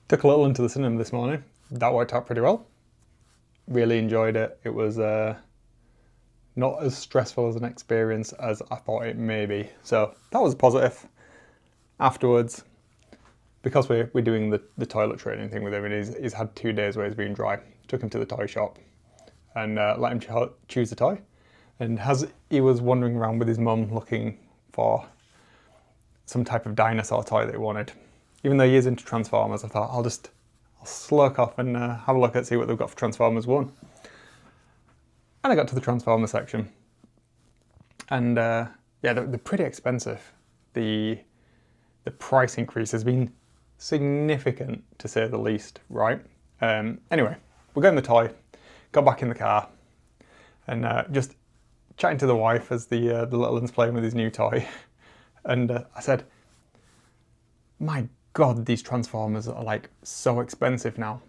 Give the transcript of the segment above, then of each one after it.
Took a little into the cinema this morning. That worked out pretty well. Really enjoyed it. It was not as stressful as an experience as I thought it may be. So that was positive. Afterwards, because we're doing the toilet training thing with him, and he's had 2 days where he's been dry. Took him to the toy shop and let him choose the toy. And as he was wandering around with his mum looking for some type of dinosaur toy that he wanted, even though he is into Transformers, I thought I'll slurk off and have a look at see what they've got for Transformers 1. And I got to the Transformers section. And yeah, they're pretty expensive. The price increase has been significant, to say the least, right? Anyway, we're getting the toy, got back in the car, and just chatting to the wife as the little one's playing with his new toy. And I said, my God, these Transformers are like so expensive now.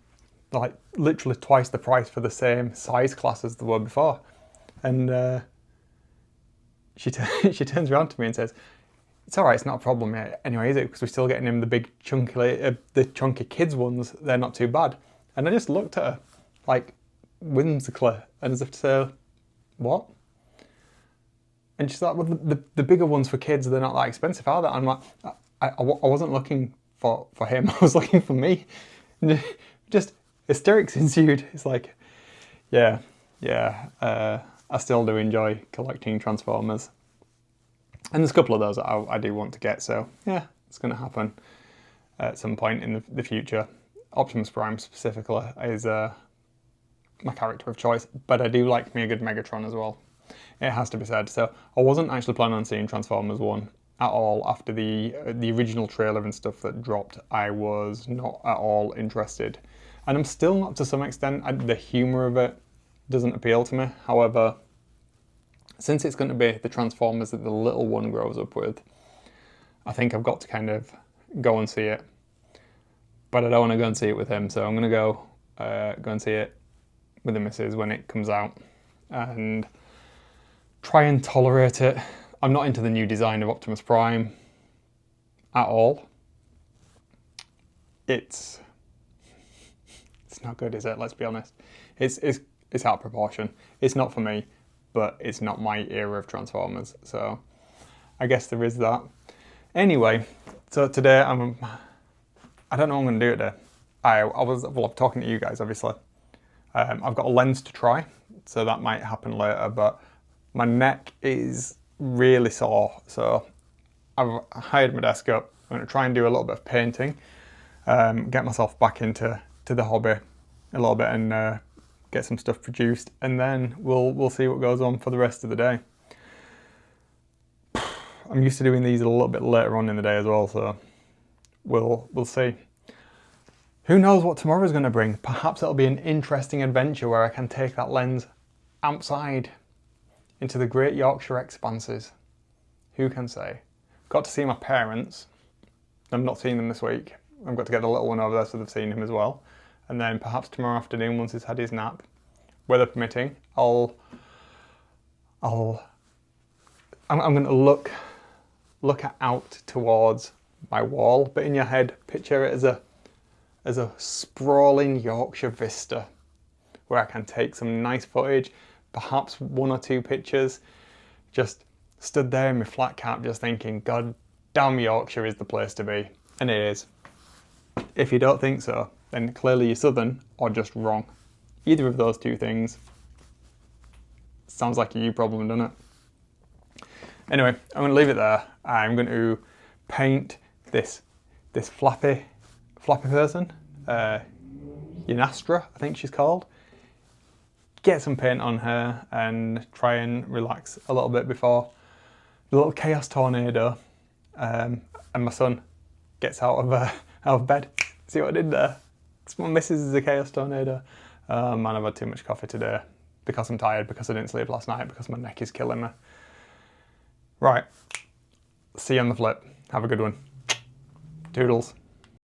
They're like literally twice the price for the same size class as they were before. And she turns around to me and says, it's all right, it's not a problem yet. Anyway, is it? Because we're still getting him the big chunky kids ones. They're not too bad. And I just looked at her like whimsically and as if to say, what? And she's like, well, the bigger ones for kids, they're not that expensive, are they? I'm like, I wasn't looking for him. I was looking for me. Just hysterics ensued. It's like, yeah. I still do enjoy collecting Transformers. And there's a couple of those that I do want to get, so yeah, it's going to happen at some point in the future. Optimus Prime specifically is my character of choice, but I do like me a good Megatron as well. It has to be said. So I wasn't actually planning on seeing Transformers 1 at all after the original trailer and stuff that dropped. I was not at all interested. And I'm still not, to some extent. The humour of it doesn't appeal to me. However, since it's going to be the Transformers that the little one grows up with, I think I've got to kind of go and see it. But I don't want to go and see it with him, so I'm going to go and see it with the missus when it comes out and try and tolerate it. I'm not into the new design of Optimus Prime at all. It's not good, is it? Let's be honest. It's out of proportion. It's not for me, but it's not my era of Transformers. So I guess there is that. Anyway, so today I don't know what I'm going to do today. I'm talking to you guys, obviously. I've got a lens to try, so that might happen later, but my neck is really sore, so I've hired my desk up. I'm going to try and do a little bit of painting, get myself back into the hobby a little bit and get some stuff produced, and then we'll see what goes on for the rest of the day. I'm used to doing these a little bit later on in the day as well, so we'll see. Who knows what tomorrow's going to bring? Perhaps it'll be an interesting adventure where I can take that lens outside into the Great Yorkshire expanses. Who can say? Got to see my parents. I've not seen them this week. I've got to get the little one over there so they've seen him as well. And then perhaps tomorrow afternoon, once he's had his nap, weather permitting, I'm going to look out towards my wall, but in your head, picture it as a sprawling Yorkshire vista where I can take some nice footage, perhaps 1 or 2 pictures, just stood there in my flat cap just thinking, God damn, Yorkshire is the place to be. And it is. If you don't think so, then clearly you're southern or just wrong. Either of those 2 things sounds like a you problem, doesn't it? Anyway, I'm going to leave it there. I'm going to paint this flappy person, Yanastra, I think she's called. Get some paint on her and try and relax a little bit before the little chaos tornado and my son gets out of bed. See what I did there? My missus is a chaos tornado. Man, I've had too much coffee today because I'm tired, because I didn't sleep last night, because my neck is killing me. Right, see you on the flip. Have a good one. Toodles.